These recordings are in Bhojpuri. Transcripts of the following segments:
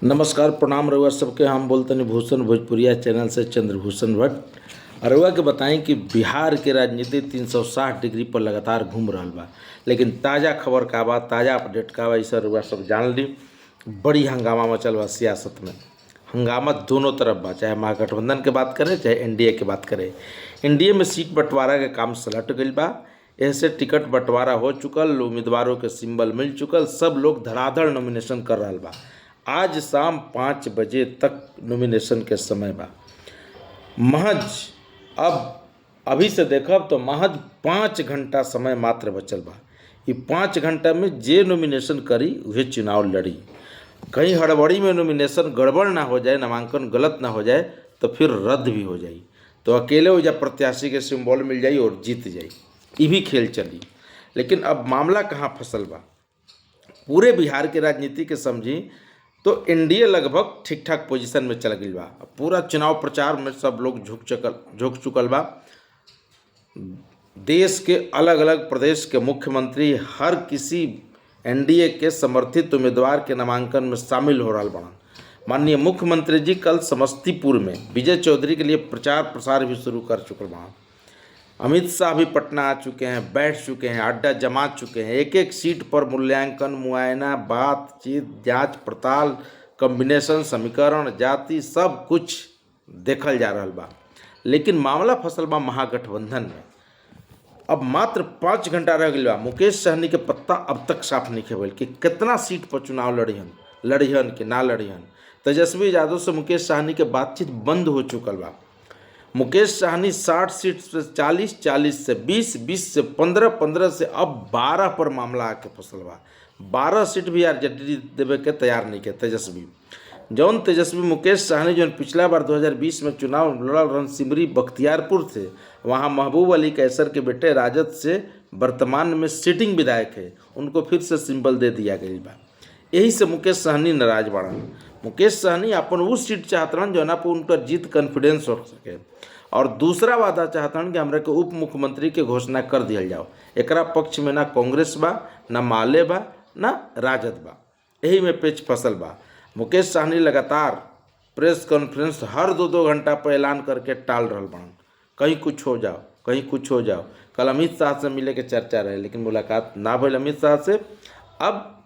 नमस्कार प्रणाम रउआ सबके। हम बोलतनी भूषण भोजपुरिया चैनल से चंद्रभूषण भट्ट। रउआ के बताएं कि बिहार के राजनीति 360 डिग्री पर लगातार घूम रहल बा, लेकिन ताज़ा खबर का बा, ताज़ा अपडेट का बा, इसे रउआ सब जान ली। बड़ी हंगामा मचल बा सियासत में। हंगामा दोनों तरफ बा, चाहे महागठबंधन के बात करें चाहे एनडीए के बात करें। एनडीए में सीट बंटवारा के काम सलट गईल बा। ऐसे टिकट बंटवारा हो चुकल, उम्मीदवारों के सिंबल मिल चुकल, सब लोग धड़ाधड़ नॉमिनेशन कर रहल बा। आज शाम 5 बजे तक नॉमिनेशन के समय बा। महज अभी से देखब तो महज 5 घंटा समय मात्र बचल बा। ये 5 घंटा में जे नॉमिनेशन करी वह चुनाव लड़ी। कहीं हड़बड़ी में नॉमिनेशन गड़बड़ ना हो जाए, नामांकन गलत ना हो जाए तो फिर रद्द भी हो जाए, तो अकेले हो जाए प्रत्याशी के सिंबल मिल जाई और जीत जाई। ये भी खेल चली। लेकिन अब मामला कहाँ फंसल बा, पूरे बिहार के राजनीति के समझी तो एनडीए लगभग ठीक ठाक पोजीशन में चल गई बा। पूरा चुनाव प्रचार में सब लोग झुक चुकल बा। देश के अलग अलग प्रदेश के मुख्यमंत्री हर किसी एनडीए के समर्थित उम्मीदवार के नामांकन में शामिल हो रहा बड़ा। माननीय मुख्यमंत्री जी कल समस्तीपुर में विजय चौधरी के लिए प्रचार प्रसार भी शुरू कर चुके बा। अमित शाह भी पटना आ चुके हैं, बैठ चुके हैं, अड्डा जमा चुके हैं। एक एक सीट पर मूल्यांकन, मुआयना, बातचीत, जांच पड़ताल, कम्बिनेशन, समीकरण, जाति सब कुछ देखल जा रहा बा। लेकिन मामला फसल बा महागठबंधन में। अब मात्र 5 घंटा रह गई बा। मुकेश सहनी के पत्ता अब तक साफ नहीं खेबल कि कितना सीट पर चुनाव लड़िहन कि ना लड़िहन। तेजस्वी यादव से मुकेश सहनी के बातचीत बंद हो चुकल बा। मुकेश सहनी 60 सीट से 40, 40 से 20, 20 से 15, 15 से अब 12 पर मामला आके फसल बा। 12 सीट भी आरजेडी देवे के तैयार नहीं के तेजस्वी। जौन तेजस्वी मुकेश सहनी जौन पिछला बार 2020 में चुनाव लड़ल रहन सिमरी बख्तियारपुर से, वहाँ महबूब अली कैसर के बेटे राजद से वर्तमान में सिटिंग विधायक है, उनको फिर से सिंबल दे दिया गई बा। यही से मुकेश सहनी नाराज बाड़न। मुकेश सहनी अपन वो सीट चाहतन जौना पर उन पर जीत कॉन्फिडेंस हो सके, और दूसरा वादा चाहतन कि हमरा के उप मुख्यमंत्री के घोषणा कर दिया जाओ। एकरा पक्ष में ना कांग्रेस बा, ना माले बा, ना राजद बा। यही में पेच फसल बा। मुकेश सहनी लगातार प्रेस कॉन्फ्रेंस हर 2-2 घंटा पर ऐलान करके टाल रहल बड़न, कहीं कुछ हो जाओ, कहीं कुछ हो जाओ। कल अमित शाह से मिले के चर्चा रहे, लेकिन मुलाकात ना भइल अमित शाह से। अब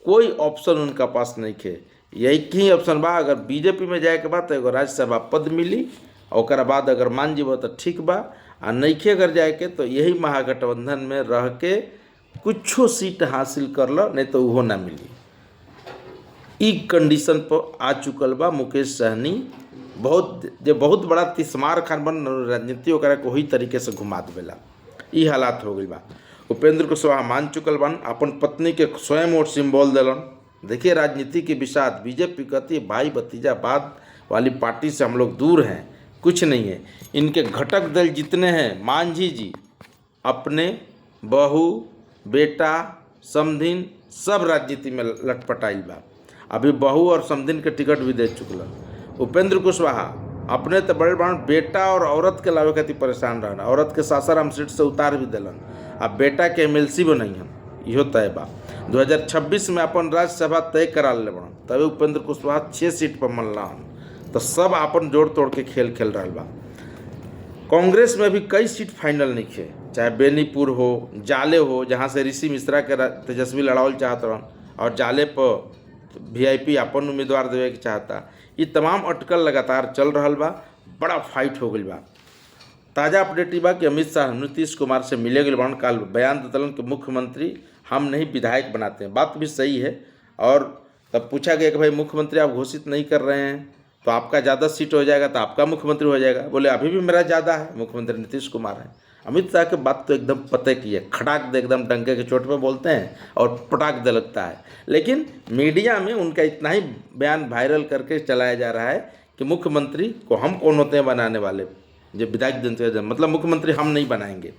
कोई ऑप्शन उनका पास नहीं थे। यही ही ऑप्शन बा, अगर बीजेपी में जाए के बाद तो एगो राज्यसभा पद मिली, और बाद अगर मान जीव तो ठीक बा, आ नइखे अगर जाए के तो यही महागठबंधन में रह के कुछो सीट हासिल कर लो, नहीं तो उहो ना मिली। ई कंडीशन पर आ चुकल बा मुकेश सहनी। बहुत बड़ा तिस्मार खान बन राजनीति ओकरा को वही तरीके से घुमा देवेला। ई हालात हो गई बा। उपेंद्र कुशवाहा मान चुकल बन, अपन पत्नी के स्वयं वोट सिंबल दिलन। देखिए राजनीति के विषाद। बीजेपी कहती है भाई भतीजावाद वाली पार्टी से हम लोग दूर हैं, कुछ नहीं है। इनके घटक दल जितने हैं, मांझी जी अपने बहू, बेटा, समधिन सब राजनीति में लटपटाइल बा। अभी बहू और समधिन के टिकट भी दे चुकल। उपेंद्र कुशवाहा अपने तो बड़े बड़ बेटा और औरत के लावे खातिर परेशान रहना, औरत के सासाराम सीट से उतार भी दिलन। अब बेटा के एमएलसी बनई हम, इहो तय बा। 2026 में अपन राज्यसभा तय करा ले बड़न, तभी उपेंद्र कुशवाहा 6 सीट पर मनला हन। तो सब अपन जोड़ तोड़ के खेल खेल रहा बा। कांग्रेस में भी कई सीट फाइनल नहीं खे, चाहे बेनीपुर हो, जाले हो, जहाँ से ऋषि मिश्रा के तेजस्वी लड़ावल चाहत रहन, और जाले पर वीआईपी अपन उम्मीदवार देवे के चाहता। ये तमाम अटकल लगातार चल रहा बा। बड़ा फाइट हो गई बा। ताज़ा अपडेट बा कि अमित शाह नीतीश कुमार से मिले गए बन। कल बयान दिलन कि मुख्यमंत्री हम नहीं विधायक बनाते हैं। बात भी सही है। और तब पूछा गया कि भाई मुख्यमंत्री आप घोषित नहीं कर रहे हैं तो आपका ज़्यादा सीट हो जाएगा तो आपका मुख्यमंत्री हो जाएगा। बोले अभी भी मेरा ज़्यादा है, मुख्यमंत्री नीतीश कुमार है। अमित शाह की बात तो एकदम पते की है। खड़ाक दे एकदम डंके के चोट पे बोलते हैं और पटाक दे लगता है। लेकिन मीडिया में उनका इतना ही बयान वायरल करके चलाया जा रहा है कि मुख्यमंत्री को हम कौन होते हैं बनाने वाले, जो विधायक जनता मतलब मुख्यमंत्री हम नहीं बनाएंगे,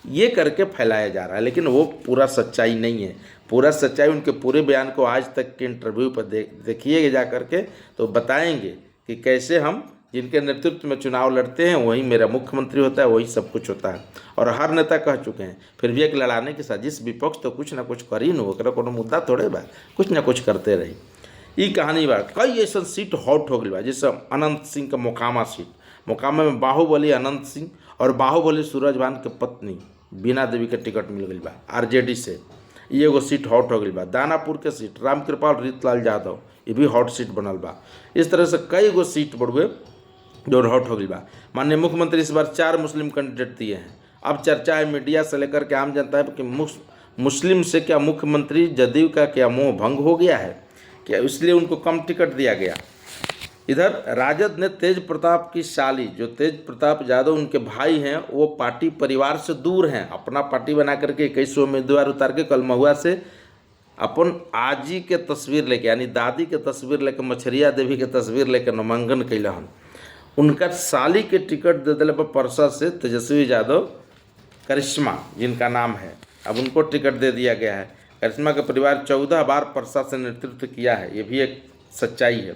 ये करके फैलाया जा रहा है। लेकिन वो पूरा सच्चाई नहीं है। पूरा सच्चाई उनके पूरे बयान को आज तक के इंटरव्यू पर देखिएगा जा करके, तो बताएंगे कि कैसे हम जिनके नेतृत्व में चुनाव लड़ते हैं वही मेरा मुख्यमंत्री होता है, वही सब कुछ होता है। और हर नेता कह चुके हैं। फिर भी एक लड़ाने की साजिश विपक्ष तो कुछ ना कुछ कर ही न, ओकरा कोनो मुद्दा थोड़े बा, कुछ ना कुछ करते रही। ई कहानी बा। कई ऐसा सीट हॉट हो गई बा, जैसे अनंत सिंह का मोकामा सीट, मोकामा में बाहुबली अनंत सिंह और बाहुबली सूरजभान के पत्नी बीना देवी के टिकट मिल गई बा आरजेडी से, ये एगो सीट हॉट हो गई बा। दानापुर के सीट रामकृपाल रीतलाल यादव, ये भी हॉट सीट बनल बा। इस तरह से कई गो सीट बढ़ुए जो हॉट हो गई बा। माननीय मुख्यमंत्री इस बार 4 मुस्लिम कैंडिडेट दिए हैं। अब चर्चा है मीडिया से लेकर के आम जनता है कि मुस्लिम से क्या मुख्यमंत्री जदयू का क्या मोह भंग हो गया है, क्या इसलिए उनको कम टिकट दिया गया। इधर राजद ने तेज प्रताप की साली, जो तेज प्रताप यादव उनके भाई हैं, वो पार्टी परिवार से दूर हैं, अपना पार्टी बना करके 21 उम्मीदवार उतार के कल महुआ से अपन आजी के तस्वीर लेके, यानी दादी के तस्वीर लेके, मछरिया देवी के तस्वीर लेके नामांकन कैला हन। उनका साली के टिकट दे दिले परसा से तेजस्वी यादव करिश्मा जिनका नाम है, अब उनको टिकट दे दिया गया है। करिश्मा का परिवार 14 बार परसा से नेतृत्व किया है, ये भी एक सच्चाई है।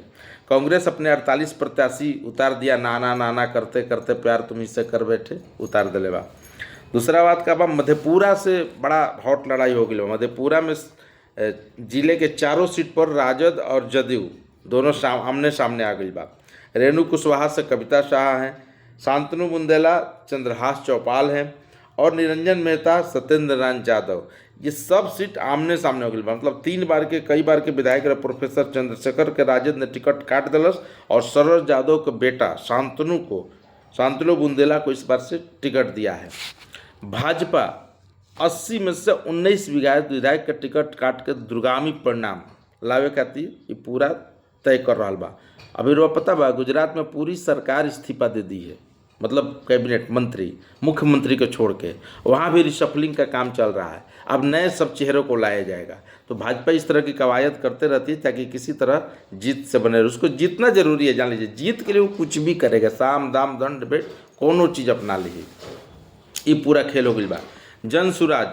कांग्रेस अपने 48 प्रत्याशी उतार दिया, नाना नाना करते करते प्यार तुम इससे कर बैठे, उतार दिले बा। दूसरा बात का बा, मधेपुरा से बड़ा हॉट लड़ाई हो गई। मधेपुरा में जिले के चारों सीट पर राजद और जदयू दोनों आमने सामने आ गई बा। रेणु कुशवाहा से कविता शाह हैं, शांतनु बुंदेला चंद्रहास चौपाल हैं और निरंजन मेहता सत्येंद्र नारायण यादव, ये सब सीट आमने सामने हो गई। मतलब 3 बार के कई बार के विधायक रहे प्रोफेसर चंद्रशेखर के राजद ने टिकट काट दिलस और सरोज यादव के बेटा शांतनु बुंदेला को इस बार से टिकट दिया है। भाजपा 80 में से 19 विधायक का टिकट काट के दुर्गामी परिणाम लावे खातिर ये पूरा तय कर रहा बा। अभी रो पता बा, गुजरात में पूरी सरकार इस्तीफा दे दी है, मतलब कैबिनेट मंत्री मुख्यमंत्री को छोड़ के वहाँ भी रिशफलिंग का काम चल रहा है। अब नए सब चेहरों को लाया जाएगा। तो भाजपा इस तरह की कवायद करते रहती है ताकि किसी तरह जीत से बने रहे। उसको जीतना जरूरी है, जान लीजिए, जीत के लिए वो कुछ भी करेगा, साम दाम दंड भेंट कोनो चीज़ अपना लीजिए। ये पूरा खेल हो गई बा। जन सुराज,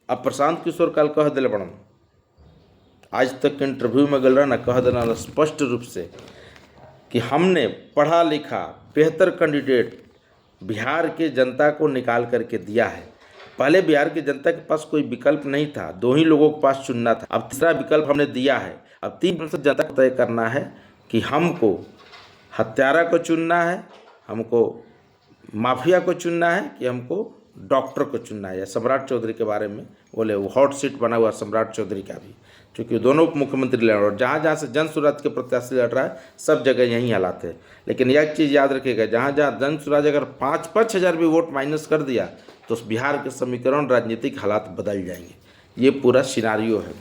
अब प्रशांत किशोर कल कह दिले बड़न, आज तक के इंटरव्यू में गल रहा ना, कह देना स्पष्ट रूप से कि हमने पढ़ा लिखा बेहतर कैंडिडेट बिहार के जनता को निकाल करके दिया है। पहले बिहार की जनता के पास कोई विकल्प नहीं था, 2 ही लोगों के पास चुनना था, अब तीसरा विकल्प हमने दिया है। अब 3% जनता को तय करना है कि हमको हत्यारा को चुनना है, हमको माफिया को चुनना है कि हमको डॉक्टर को चुनना है। या सम्राट चौधरी के बारे में बोले, वो हॉट सीट बना हुआ सम्राट चौधरी का भी, क्योंकि दोनों उप मुख्यमंत्री लड़ रहे और जहाँ जहाँ से जन सुराज के प्रत्याशी लड़ रहा है सब जगह यही हालात है। लेकिन एक चीज़ याद रखिएगा, जहाँ जहाँ जन सुराज अगर 5-5 हज़ार भी वोट माइनस कर दिया तो बिहार के समीकरण राजनीतिक हालात बदल जाएंगे। ये पूरा सिनारियो है।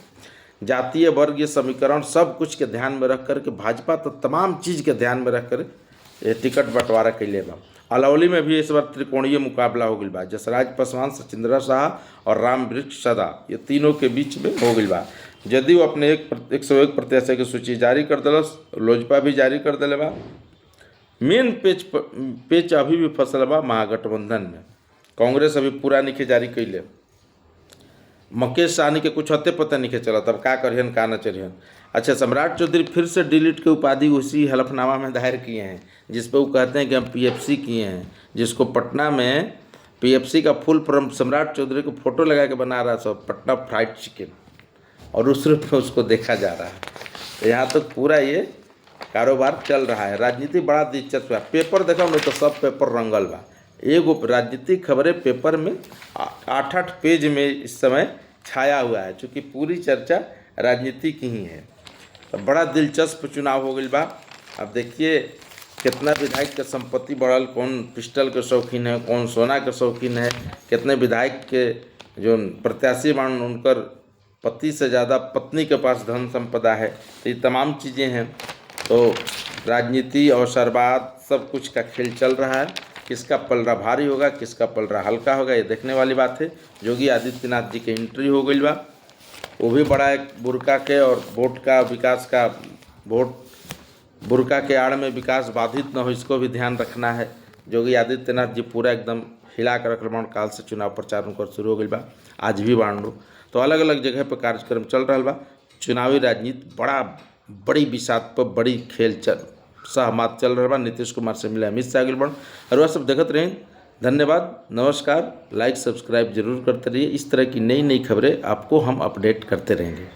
जातीय वर्गीय समीकरण सब कुछ के ध्यान में रख कर के भाजपा तो तमाम चीज़ के ध्यान में रख कर टिकट बंटवारा कैले बा। अलौली में भी इस बार त्रिकोणीय मुकाबला हो गई बा। जसराज पासवान, सचिंद्रा शाह और राम वृक्ष सदा, ये तीनों के बीच में हो गई बा। जदयू अपने 101 प्रत्याशी की सूची जारी कर दिलस, लोजपा भी जारी कर दिले बा। मेन पेच अभी भी फसल बा महागठबंधन में। कांग्रेस अभी पूरा निखे जारी कैले, मुकेश सहनी के कुछ हते पता नहीं चला, तब का करियन का न चरियन। अच्छा, सम्राट चौधरी फिर से डिलीट के उपाधि उसी हलफनामा में दायर किए हैं, जिस पे वो कहते हैं कि हम पीएफसी किए हैं, जिसको पटना में पीएफसी का फुल फॉर्म सम्राट चौधरी को फोटो लगा के बना रहा सब पटना फ्राइड चिकन, और उस रूप में उसको देखा जा रहा है। तो यहाँ तो पूरा ये कारोबार चल रहा है। राजनीति बड़ा दिलचस्प है। पेपर देखो नहीं तो सब पेपर रंगल बा। एगो राजनीतिक खबरें पेपर में 8-8 पेज में इस समय छाया हुआ है, चूँकि पूरी चर्चा राजनीति की ही है। तो बड़ा दिलचस्प चुनाव हो गई बा। अब देखिए कितना विधायक के संपत्ति बढ़ल, कौन पिस्टल के शौकीन है, कौन सोना के शौकीन है, कितने विधायक के जो प्रत्याशी मान उनकर पति से ज़्यादा पत्नी के पास धन संपदा है। तो ये तमाम चीज़ें हैं। तो राजनीति और शरबात सब कुछ का खेल चल रहा है। किसका पलड़ा भारी होगा, किसका पलड़ा हल्का होगा, ये देखने वाली बात है। योगी आदित्यनाथ जी की एंट्री हो गई बा, वो भी बड़ा एक बुरका के और वोट का विकास का, वोट बुरका के आड़ में विकास बाधित न हो, इसको भी ध्यान रखना है। योगी आदित्यनाथ जी पूरा एकदम हिला कर रखल काल से चुनाव प्रचार उनकर शुरू हो गई बा, आज भी बांडू। तो अलग अलग जगह पर कार्यक्रम चल रहा बा। चुनावी राजनीति बड़ी विषाद पर बड़ी खेल सहमात चल रहा बा। नीतीश कुमार से मिले अमित शाह बन और वह सब देखते रहें। धन्यवाद, नमस्कार। लाइक सब्सक्राइब जरूर करते रहिए। इस तरह की नई नई खबरें आपको हम अपडेट करते रहेंगे।